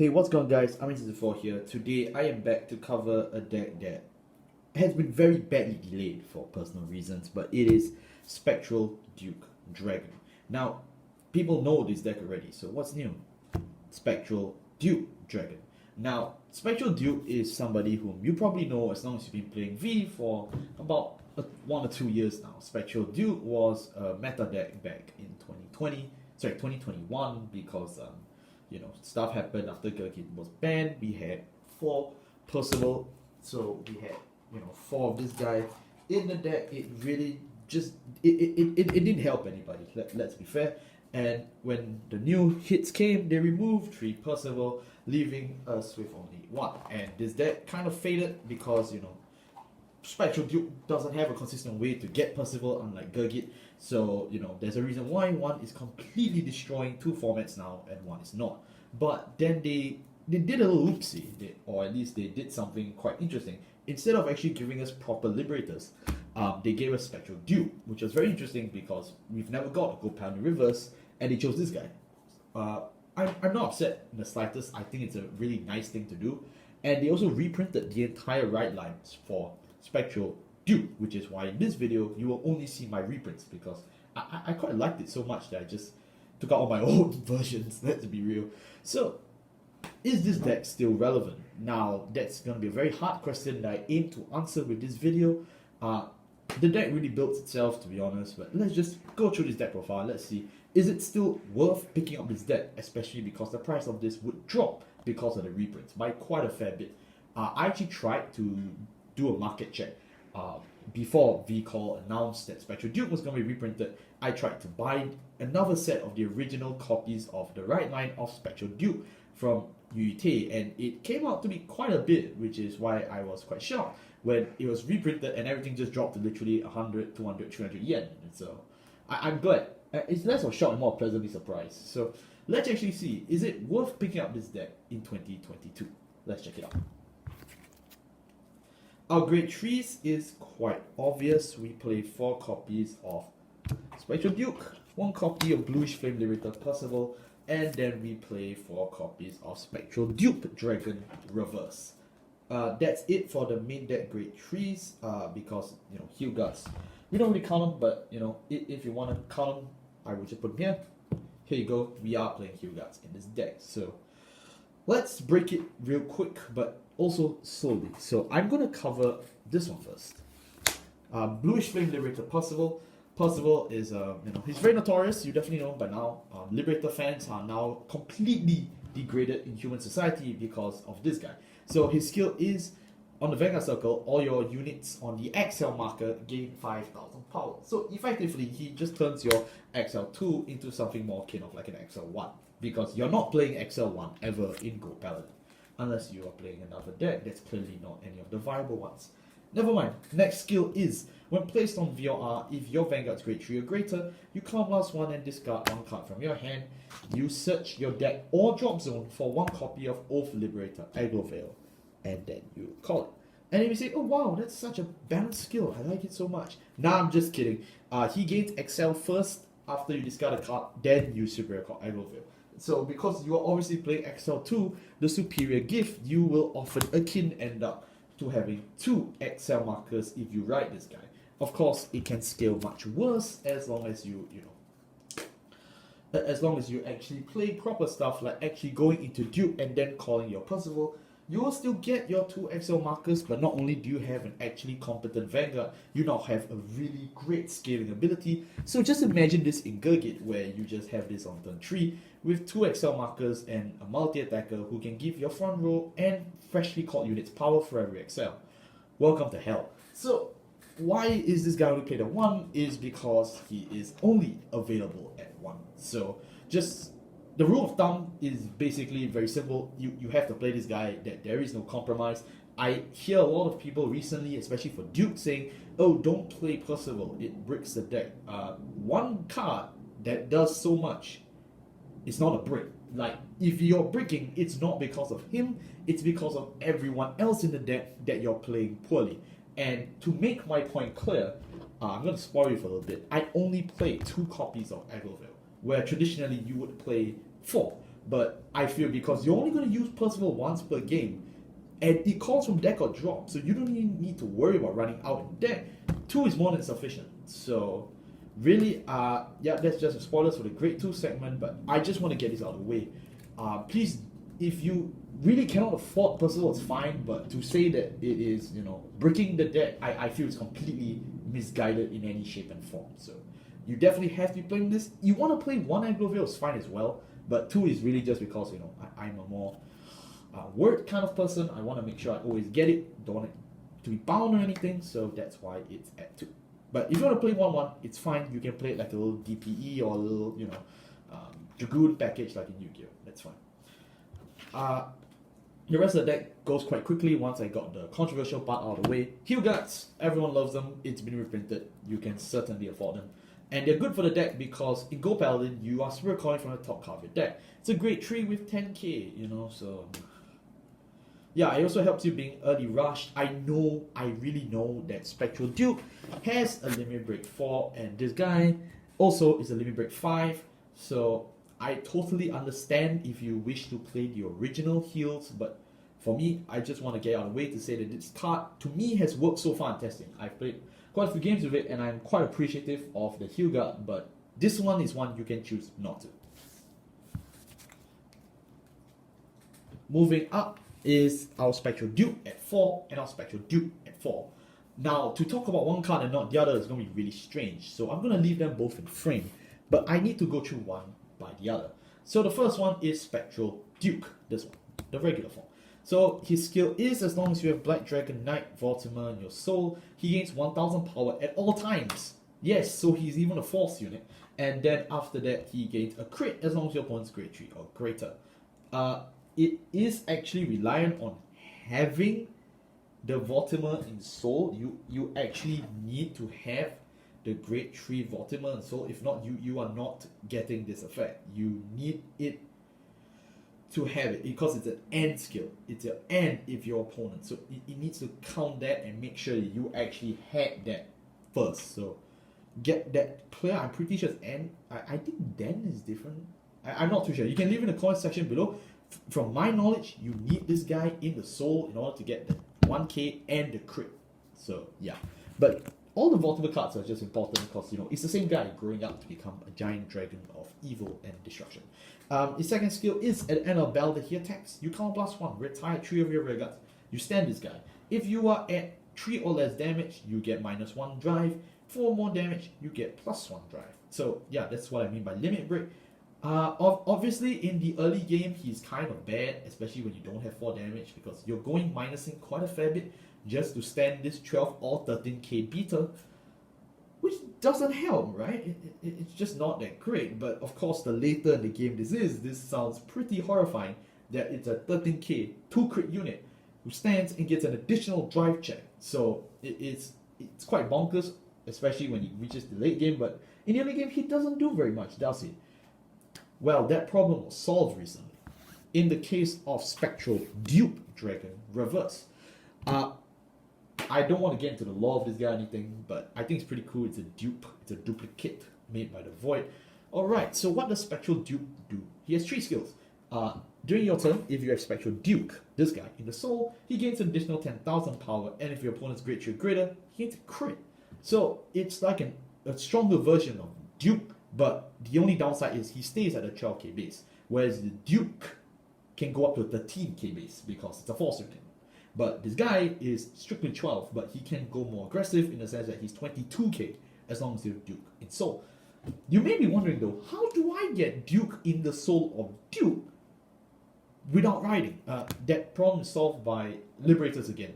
Hey, what's going on, guys? I'm Season 4 here. Today I am back to cover a deck that has been very badly delayed for personal reasons, but it is Spectral Dupe Dragon. Now, people know this deck already, so what's new? Spectral Dupe Dragon. Now, Spectral Dupe is somebody whom you probably know as long as you've been playing V for about 1 or 2 years now. Spectral Dupe was a meta deck back in 2021 because stuff happened after Gurgit was banned. We had 4 Percival, so we had 4 of this guy in the deck. It really just it didn't help anybody. Let's be fair. And when the new hits came, they removed 3 Percival, leaving us with only 1. And this deck kind of faded because Spectral Dupe doesn't have a consistent way to get Percival, unlike Gurgit. So, there's a reason why one is completely destroying 2 formats now and one is not. But then they did a little oopsie, or at least they did something quite interesting. Instead of actually giving us proper Liberators, they gave us Spectral Dupe, which was very interesting because we've never got a Gold Paladin reverse, and they chose this guy. I'm not upset in the slightest. I think it's a really nice thing to do. And they also reprinted the entire right lines for Spectral Dupe, which is why in this video you will only see my reprints, because I quite liked it so much that I just took out all my old versions, let's be real. So, is this deck still relevant? Now, that's going to be a very hard question that I aim to answer with this video. The deck really builds itself, to be honest, but let's just go through this deck profile. Let's see, is it still worth picking up this deck, especially because the price of this would drop because of the reprints by quite a fair bit. I actually tried to do a market check before VCall announced that Spectral Dupe was going to be reprinted. I tried to buy another set of the original copies of the right line of Spectral Dupe from UET, and it came out to be quite a bit, which is why I was quite shocked when it was reprinted and everything just dropped to literally 100, 200, 300 yen. And so I'm glad. It's less of a shock and more pleasantly surprised. So let's actually see, is it worth picking up this deck in 2022? Let's check it out. Our grade 3s is quite obvious. We play 4 copies of Spectral Dupe, 1 copy of Bluish Flame Liberator Percival, and then we play 4 copies of Spectral Dupe Dragon Reverse. That's it for the main deck grade 3s, because heal guards, we don't really count them, but if you want to count them, I will just put them here. Here you go, we are playing heal guards in this deck. So let's break it real quick, but also slowly. So I'm going to cover this one first. Bluish Flame Liberator Percival. Percival is, he's very notorious, you definitely know by now. Liberator fans are now completely degraded in human society because of this guy. So his skill is, on the Vanguard Circle, all your units on the XL marker gain 5,000 power. So effectively, he just turns your XL2 into something more akin of like an XL1. Because you're not playing XL1 ever in Gold Paladin, unless you are playing another deck that's clearly not any of the viable ones. Never mind. Next skill is, when placed on VOR, if your Vanguard's grade 3 or greater, you counterblast 1 and discard 1 card from your hand. You search your deck or drop zone for 1 copy of Oath Liberator Aggro Veil, and then you call it. And then you say, oh wow, that's such a balanced skill, I like it so much. Nah, I'm just kidding. He gains XL first, after you discard a card, then you superior card Aggro Veil. So because you are obviously playing XL2, the superior gift, you will often akin end up to having 2 XL markers if you ride this guy. Of course, it can scale much worse as long as as long as you actually play proper stuff, like actually going into Dupe and then calling your Percival. You will still get your 2 XL markers, but not only do you have an actually competent Vanguard, you now have a really great scaling ability. So just imagine this in Gurgit, where you just have this on turn 3 with 2 XL markers and a multi-attacker who can give your front row and freshly called units power for every XL. Welcome to hell. So why is this guy only played at 1? Is because he is only available at 1. So just the rule of thumb is basically very simple. You have to play this guy, that there is no compromise. I hear a lot of people recently, especially for Duke, saying, oh, don't play Percival, it bricks the deck. 1 card that does so much, it's not a brick. Like, if you're bricking, it's not because of him, it's because of everyone else in the deck that you're playing poorly. And to make my point clear, I'm going to spoil you for a little bit. I only play 2 copies of Aggro Veil, where traditionally you would play 4. but I feel because you're only going to use Percival once per game, and it calls from deck or drop, so you don't even need to worry about running out in deck. 2 is more than sufficient. So really, yeah, that's just a spoilers for the grade 2 segment, but I just want to get this out of the way. Please, if you really cannot afford Percival, it's fine, but to say that it is, you know, breaking the deck, I feel it's completely misguided in any shape and form. So you definitely have to be playing this. You want to play 1 Aggro Veil, it's fine as well, but 2 is really just because, you know, I'm a more word kind of person. I want to make sure I always get it, don't want it to be bound or anything, so that's why it's at 2. But if you want to play 1-1, it's fine. You can play it like a little DPE or a little, you know, Dragoon package like in Yu-Gi-Oh! That's fine. The rest of the deck goes quite quickly once I got the controversial part out of the way. Heal Guards, everyone loves them. It's been reprinted. You can certainly afford them. And they're good for the deck because in Gold Paladin, you are super calling from the top card of your deck. It's a great tree with 10k, you know, so... Yeah, it also helps you being early rushed. I really know that Spectral Dupe has a limit break 4, and this guy also is a limit break 5. So I totally understand if you wish to play the original heals, but for me, I just want to get out of the way to say that this card, to me, has worked so far in testing. I've played quite a few games with it, and I'm quite appreciative of the heal guard, but this one is one you can choose not to. Moving up is our Spectral Dupe at 4 and our Spectral Dupe at 4. Now, to talk about one card and not the other is going to be really strange, so I'm going to leave them both in frame, but I need to go through one by the other. So the first one is Spectral Duke, this one, the regular form. So his skill is, as long as you have Black Dragon Knight Vortimer in your soul, he gains 1000 power at all times. Yes, so he's even a force unit, and then after that he gains a crit as long as your opponent's grade 3 or greater. It is actually reliant on having the Vortimer in soul. You actually need to have the grade 3 Vortimer in soul. If not, you are not getting this effect. You need it to have it because it's an AND skill. It's an AND if your opponent. So it needs to count that and make sure that you actually had that first. So get that clear. I'm pretty sure it's AND. I think then is different. I'm not too sure. You can leave in the comment section below. From my knowledge, you need this guy in the soul in order to get the 1k and the crit. So yeah, but all the Vortimer cards are just important because, you know, it's the same guy growing up to become a giant dragon of evil and destruction. His second skill is at the end of battle that he attacks, you count +1, retire 3 of your rear guards. You stand this guy. If you are at 3 or less damage, you get -1 drive. 4 more damage, you get +1 drive. So yeah, that's what I mean by limit break. Obviously in the early game he's kind of bad, especially when you don't have 4 damage, because you're going minusing quite a fair bit just to stand this 12 or 13k beater, which doesn't help, right? It's just not that great. But of course, the later in the game this sounds pretty horrifying, that it's a 13k 2 crit unit who stands and gets an additional drive check. So it's quite bonkers, especially when he reaches the late game, but in the early game he doesn't do very much, does he? Well, that problem was solved recently in the case of Spectral Dupe Dragon Reverse. I don't want to get into the lore of this guy or anything, but I think it's pretty cool. It's a dupe. It's a duplicate made by the Void. Alright, so what does Spectral Dupe do? He has 3 skills. During your turn, if you have Spectral Duke, this guy, in the soul, he gains an additional 10,000 power, and if your opponent's grade 3 or greater, he gains a crit. So it's like a stronger version of Duke, but the only downside is he stays at a 12k base, whereas the Duke can go up to a 13k base because it's a force unit. But this guy is strictly 12, but he can go more aggressive in the sense that he's 22k as long as you have Duke in soul. You may be wondering though, how do I get Duke in the soul of Duke without riding? That problem is solved by Liberators again.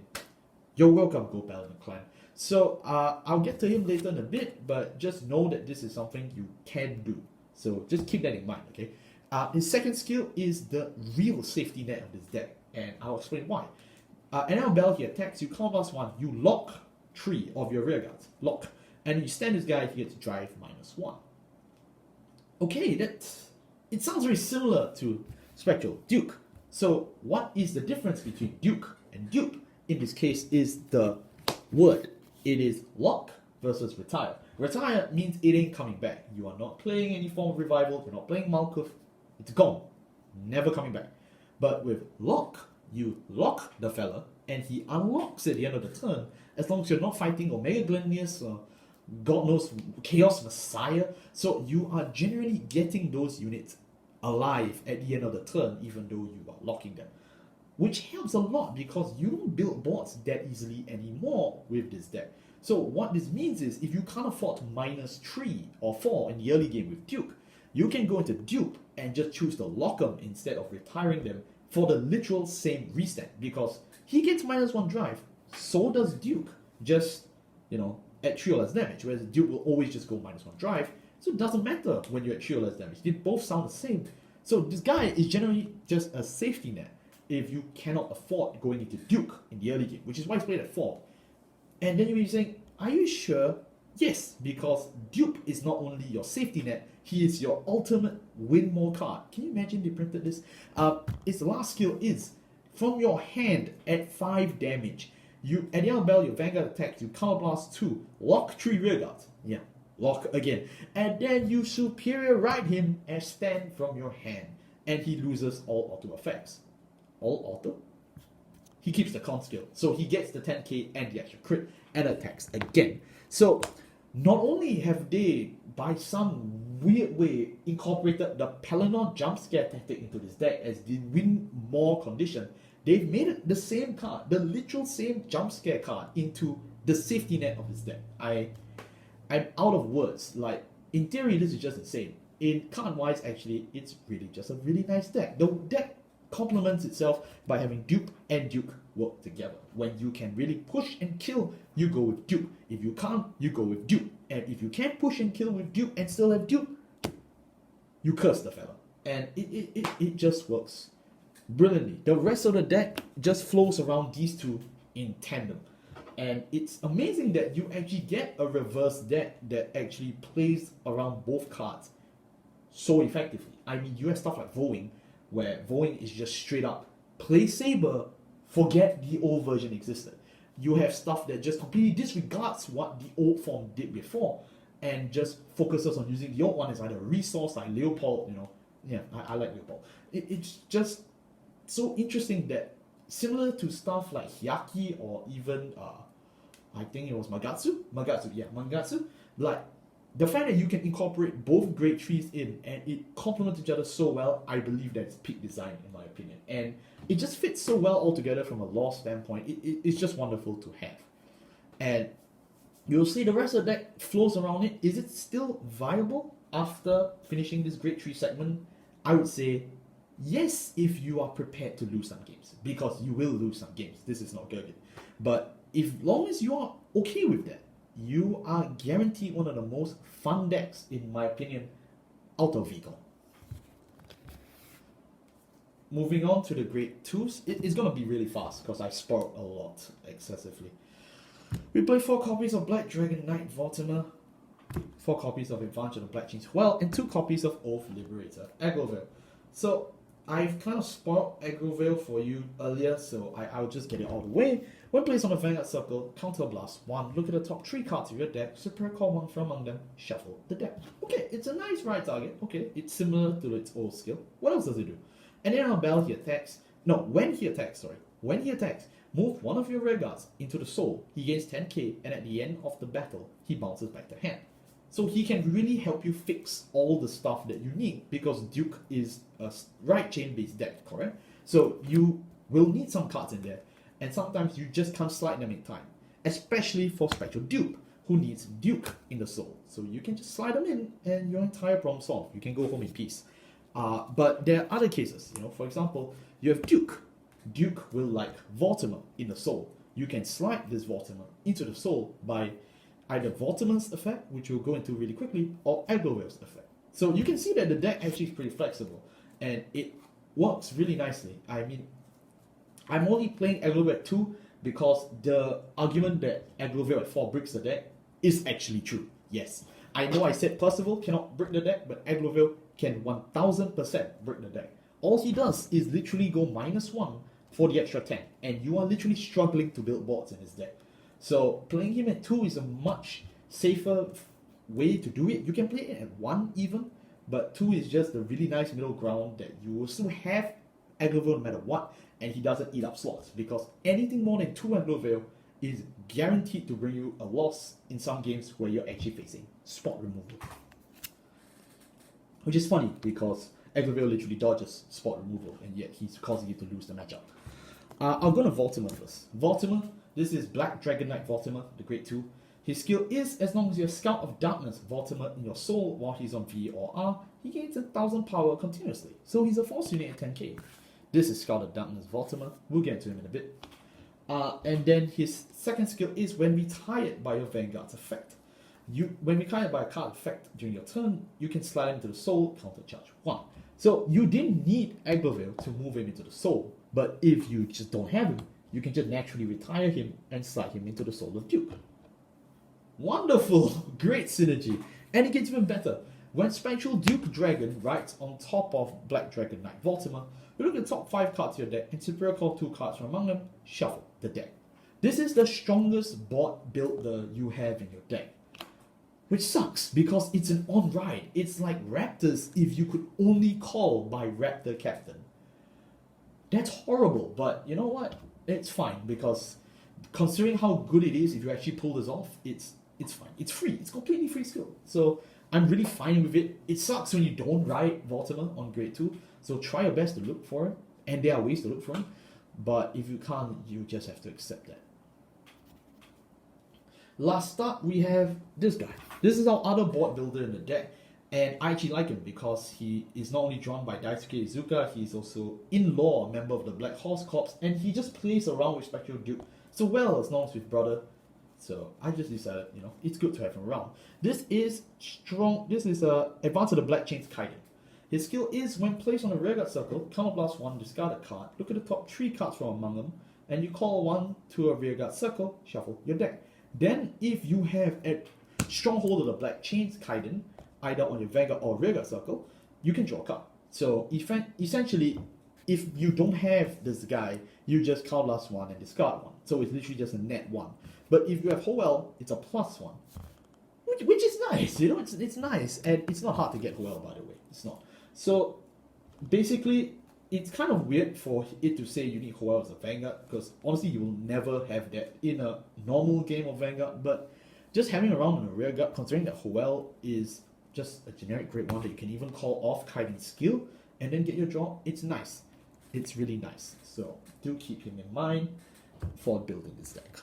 You're welcome, Gold Paladin clan. So I'll get to him later in a bit, but just know that this is something you can do. So just keep that in mind, okay? His second skill is the real safety net of this deck, and I'll explain why. And now Bell, he attacks, you count +1, you lock 3 of your rear guards. Lock. And you stand this guy, he gets drive -1. Okay, it sounds very similar to Spectral Duke. So what is the difference between Duke and Dupe? In this case is the word. It is lock versus retire. Retire means it ain't coming back. You are not playing any form of revival, you're not playing Malkuth, it's gone. never coming back. But with lock, you lock the fella, and he unlocks at the end of the turn, as long as you're not fighting Omega Glenius or God knows Chaos Messiah. So you are generally getting those units alive at the end of the turn, even though you are locking them. Which helps a lot because you don't build boards that easily anymore with this deck. So what this means is, if you can't afford -3 or 4 in the early game with Duke, you can go into Dupe and just choose to lock them instead of retiring them for the literal same reset, because he gets -1 drive, so does Duke, just, at 3 or less damage, whereas Duke will always just go -1 drive, so it doesn't matter when you're at 3 or less damage. They both sound the same. So this guy is generally just a safety net if you cannot afford going into Duke in the early game, which is why it's played at 4. And then you may be saying, are you sure? Yes, because Dupe is not only your safety net, he is your ultimate win more card. Can you imagine they printed this? Its last skill is, from your hand at 5 damage, you at the end of battle, your Vanguard attacks, you counterblast 2, lock 3 rearguards. Yeah, lock again. And then you superior ride him and stand from your hand. And he loses all auto effects. All auto? He keeps the con skill. So he gets the 10k and the extra crit and attacks again. So not only have they, by some weird way, incorporated the Pelennor jump scare tactic into this deck as the win more condition, they've made it the same card, the literal same jump scare card, into the safety net of this deck. I'm out of words. Like, in theory, this is just insane. In card wise, actually, it's really just a really nice deck. The deck complements itself by having Dupe and Duke work together. When you can really push and kill, you go with Dupe. If you can't, you go with Dupe. And if you can't push and kill with Dupe and still have Dupe, you curse the fella. And it just works brilliantly. The rest of the deck just flows around these two in tandem. And it's amazing that you actually get a reverse deck that actually plays around both cards so effectively. I mean, you have stuff like Vowing, where Vowing is just straight up play Saber, forget the old version existed. You have stuff that just completely disregards what the old form did before and just focuses on using the old one as either a resource like Leopold, Yeah, I like Leopold. It's just so interesting that, similar to stuff like Hyaki or even, I think it was Magatsu, like, the fact that you can incorporate both grade 3s in and it complements each other so well, I believe that it's peak design in my opinion. And it just fits so well all together from a lore standpoint. It's just wonderful to have. And you'll see the rest of the deck flows around it. Is it still viable after finishing this grade 3 segment? I would say yes, if you are prepared to lose some games. Because you will lose some games. This is not good. But as long as you are okay with that, you are guaranteed one of the most fun decks, in my opinion, out of Vehicle. Moving on to the grade 2s, it's going to be really fast because I spoiled a lot excessively. We play 4 copies of Black Dragon Knight Vortimer, 4 copies of Advantage of the Black Chains Well, and 2 copies of Oath Liberator, Agrovale. So I've kind of spoiled Agrovale for you earlier, so I'll just get it all the way. When placed on the Vanguard Circle, counterblast 1, look at the top 3 cards of your deck, super call 1 from among them, shuffle the deck. Okay, it's a nice ride target. Okay, it's similar to its old skill. What else does it do? And then on battle, when he attacks, move one of your rearguards into the soul. He gains 10k, and at the end of the battle, he bounces back to hand. So he can really help you fix all the stuff that you need, because Duke is a right chain based deck, correct? So you will need some cards in there, and sometimes you just can't slide them in time, especially for Spectral Dupe, who needs Duke in the soul. So you can just slide them in, and your entire problem solved. You can go home in peace. But there are other cases. For example, you have Duke. Duke will like Vortimer in the soul. You can slide this Vortimer into the soul by either Vortimer's effect, which we'll go into really quickly, or Agrovale's effect. So you can see that the deck actually is pretty flexible, and it works really nicely. I mean, I'm only playing Agrovale at 2 because the argument that Agrovale at 4 breaks the deck is actually true. Yes, I know I said Percival cannot break the deck, but Agrovale can 1000% break the deck. All he does is literally go -1 for the extra 10, and you are literally struggling to build boards in his deck. So playing him at 2 is a much safer way to do it. You can play it at 1 even, but 2 is just the really nice middle ground that you will still have Aggro Veil no matter what, and he doesn't eat up slots, because anything more than 2 Aggro Veil is guaranteed to bring you a loss in some games where you're actually facing spot removal. Which is funny, because Aggro Veil literally dodges spot removal, and yet he's causing you to lose the matchup. I'll go to Vortimer first. Vortimer, this is Black Dragon Knight Vortimer, the Grade 2. His skill is, as long as you're Scout of Darkness Vortimer in your soul while he's on V or R, he gains 1000 power continuously. So he's a force unit at 10k. This is Scout of Darkness Vortimer. We'll get to him in a bit. And then his second skill is when retired by your Vanguard's effect. When retired by a card effect during your turn, you can slide him into the soul, counter charge 1. So you didn't need Aggro Veil to move him into the soul, but if you just don't have him, you can just naturally retire him and slide him into the soul of Duke. Wonderful! Great synergy. And it gets even better. When Spectral Dupe Dragon rides on top of Black Dragon Knight Vortimer, you look at the top 5 cards of your deck and superior call 2 cards from among them, shuffle the deck. This is the strongest board builder you have in your deck. Which sucks, because it's an on-ride. It's like Raptors if you could only call by Raptor Captain. That's horrible, but you know what? It's fine, because considering how good it is, if you actually pull this off, it's fine. It's free. It's completely free skill. So I'm really fine with it. It sucks when you don't ride Vortimer on Grade 2, so try your best to look for it, and there are ways to look for it, but if you can't, you just have to accept that. Last up, we have this guy. This is our other board builder in the deck, and I actually like him because he is not only drawn by Daisuke Izuka, he's also in lore a member of the Black Horse Corps, and he just plays around with Spectral Dupe so well as long as with brother. So I just decided, it's good to have him around. This is strong. This is Advance of the Black Chains Kaiden. His skill is when placed on a rearguard circle, counterblast 1, discard a card, look at the top 3 cards from among them, and you call 1 to a rearguard circle, shuffle your deck. Then, if you have a Stronghold of the Black Chains Kaiden, either on your Vanguard or rearguard circle, you can draw a card. So, essentially, if you don't have this guy, you just counterblast 1 and discard 1. So, it's literally just a net 1. But if you have Hoel, it's a +1. Which is nice, it's nice. And it's not hard to get Hoel, by the way. It's not. So, basically, it's kind of weird for it to say you need Hoel as a Vanguard, because honestly you will never have that in a normal game of Vanguard, but just having around in a rearguard, considering that Hoel is just a generic Grade 1 that you can even call off Kaiden's skill and then get your draw, it's nice. It's really nice. So do keep him in mind for building this deck.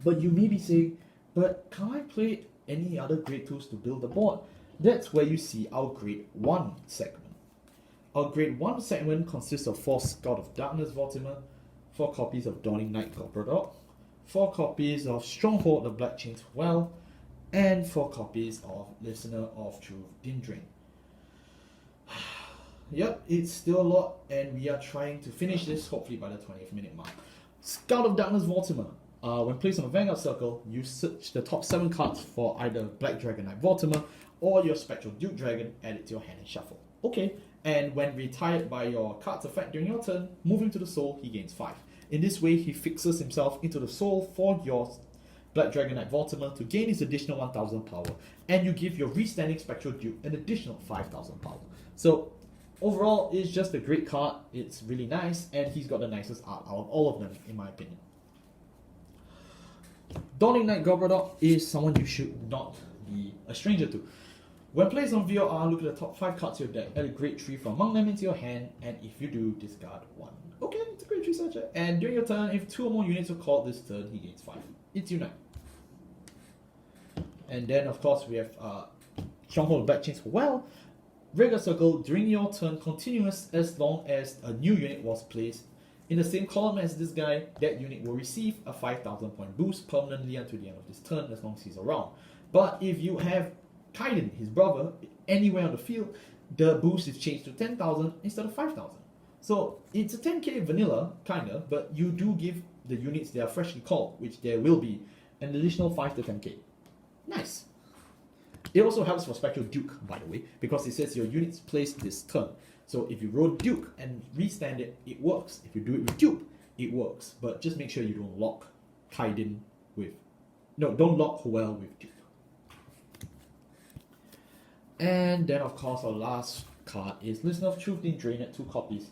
But you may be saying, but can I play any other Grade 2s to build the board? That's where you see our Grade 1 segment. Our Grade 1 segment consists of 4 Scout of Darkness Vortimer, 4 copies of Dawning Night Gobrador, 4 copies of Stronghold of Black Chains Well, and 4 copies of Listener of Truth Dindrain. Yep, it's still a lot, and we are trying to finish this hopefully by the 20th minute mark. Scout of Darkness Vortimer. When placed on a Vanguard circle, you search the top 7 cards for either Black Dragon Knight Vortimer or your Spectral Dupe Dragon, add it to your hand and shuffle. Okay. And when retired by your card's effect during your turn, moving to the soul, he gains 5. In this way, he fixes himself into the soul for your Black Dragon Knight Vortimer to gain his additional 1000 power, and you give your restanding Spectral Dupe an additional 5000 power. So, overall, it's just a great card, it's really nice, and he's got the nicest art out of all of them, in my opinion. Dawning Night Gobrador is someone you should not be a stranger to. When placed on VOR, look at the top 5 cards of your deck, add a Grade 3 from among them into your hand, and if you do, discard 1. Okay, it's a Grade 3 searcher. And during your turn, if 2 or more units are called this turn, he gains 5. It's Unite. And then, of course, we have Stronghold of Black Chains Well. Regular circle during your turn, continuous as long as a new unit was placed in the same column as this guy. That unit will receive a 5000 point boost permanently until the end of this turn, as long as he's around. But if you have Kaiden, his brother, anywhere on the field, the boost is changed to 10,000 instead of 5,000. So it's a 10k vanilla, kinda, but you do give the units that are freshly called, which there will be, an additional 5 to 10k. Nice. It also helps for Spectral Duke, by the way, because it says your units placed this turn. So if you roll Duke and restand it, it works. If you do it with Duke, it works. But just make sure you don't lock Kaiden with... No, don't lock Hoel with Duke. And then of course our last card is Listener of Truth in Drain at 2 copies.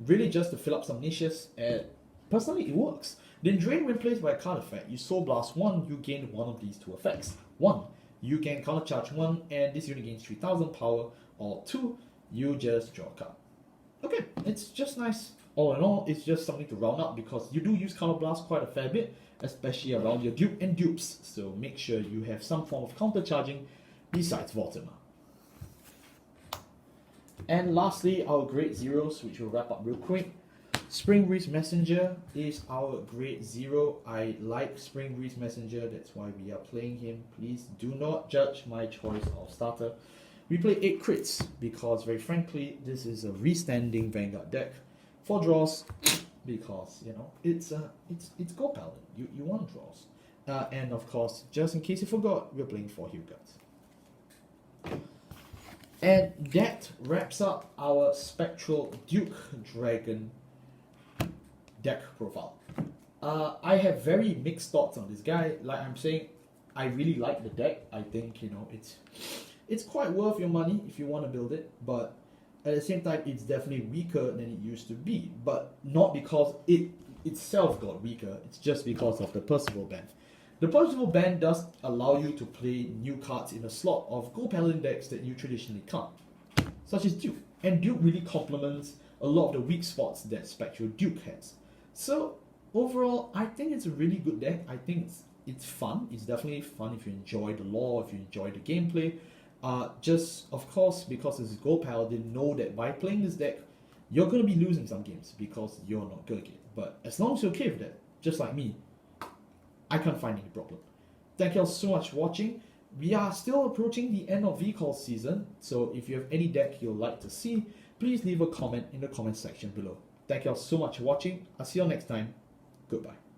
Really just to fill up some niches, and personally it works. Then Drain, when placed by a card effect, you Soul Blast 1, you gain one of these two effects. 1, you can counter charge 1 and this unit gains 3000 power, or 2, you just draw a card. Okay, it's just nice. All in all, it's just something to round up because you do use Counter Blast quite a fair bit, especially around your dupe and dupes, so make sure you have some form of counter charging besides Vortimer. And lastly, our grade zeros, which we'll wrap up real quick. Spring Breeze Messenger is our grade 0. I like Spring Breeze Messenger, that's why we are playing him. Please do not judge my choice of starter. We play 8 crits because, very frankly, this is a restanding Vanguard deck. 4 draws because, you know, it's Gold Paladin. You want draws. And of course, just in case you forgot, we're playing 4 Hugh Guts. And that wraps up our Spectral Dupe Dragon deck profile. I have very mixed thoughts on this guy. Like I'm saying, I really like the deck. I think, you know, it's quite worth your money if you want to build it, but at the same time, it's definitely weaker than it used to be. But not because it itself got weaker, it's just because of the Percival ban. The Percival ban does allow you to play new cards in a slot of Gold Paladin decks that you traditionally can't, such as Dupe. And Dupe really complements a lot of the weak spots that Spectral Dupe has. So overall, I think it's a really good deck. I think it's fun. It's definitely fun if you enjoy the lore, if you enjoy the gameplay. Just, of course, because it's Gold Paladin, know that by playing this deck, you're going to be losing some games because you're not good at it. But as long as you're okay with that, just like me, I can't find any problem. Thank you all so much for watching. We are still approaching the end of VCall season, so if you have any deck you'd like to see, please leave a comment in the comment section below. Thank you all so much for watching. I'll see you all next time. Goodbye.